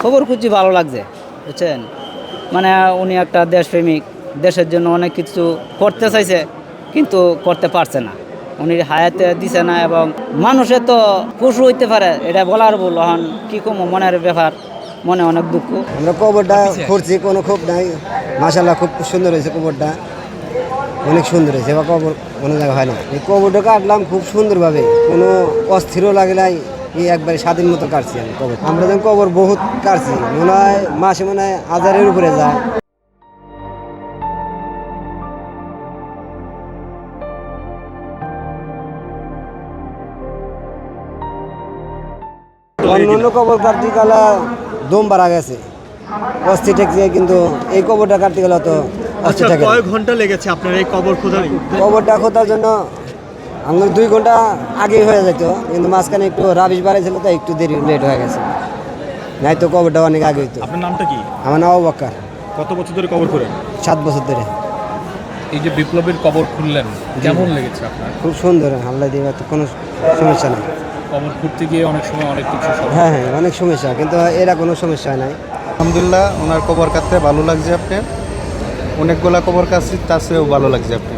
খবর খুঁজছি ভালো লাগছে, বুঝছেন। মানে উনি একটা দেশপ্রেমিক, দেশের জন্য অনেক কিছু করতে চাইছে কিন্তু করতে পারছে না, উনি হায়াতে দিছে না। এবং মানুষের তো পশু হইতে পারে, এটা বলার ভুল। এখন কী কম মনের ব্যাপার, মনে অনেক দুঃখ। আমরা কবরটা খুঁড়ছি, কোনো ক্ষোভ নাই। মাশাআল্লাহ খুব সুন্দর হয়েছে কবরটা, অনেক সুন্দর হয়েছে। এবার কবর কোনো জায়গায় হয় না। এই কবরটা কাটলাম খুব সুন্দরভাবে, কোনো অস্থিরও লাগে নাই। এই একবারে স্বাধীন মতো কাটছি আমি কবর। আমরা যখন কবর বহুত কাটছি, মনে হয় মাসে মনে হয় 1000-এর উপরে যায়। অন্য কবর কাটতে গেলে দম বাড়া গেছে, অস্থি ঠেকছে, কিন্তু এই কবরটা কাটতে গেলে তো অস্থি আচ্ছা, ঠেকে না। কয় ঘন্টা লেগেছে আপনার এই কবর খোঁজার? কবরটা খোঁজার জন্য আমার 2 ঘন্টা আগেই হয়ে যেত, কিন্তু মাঝখানে একটু রাবিশ বাড়াইছিল, তাই একটু দেরি লেট হয়ে গেছে। নাই তো কবরটা অনেক আগে হইতো। আপনার নামটা কি? আমার নাম আবু বক্কর। কত বছর ধরে কবর করেন? 7 বছর ধরে। এই যে বিপ্লবীর কবর খুললেন, কেমন লেগেছে আপনার? খুব সুন্দর, আল্লাহ দিয়ে তো কোনো সমস্যা নেই। কবর খুঁড়তে গিয়ে অনেক সময় অনেক কিছু হ্যাঁ হ্যাঁ, অনেক সমস্যা, কিন্তু এরা কোনো সমস্যা নাই। আলহামদুলিল্লাহ, ওনার কবর কাটতে ভালো লাগছে আপনার। অনেকগুলা কবর কাটছি, তার চেয়েও ভালো লাগছে আপনার।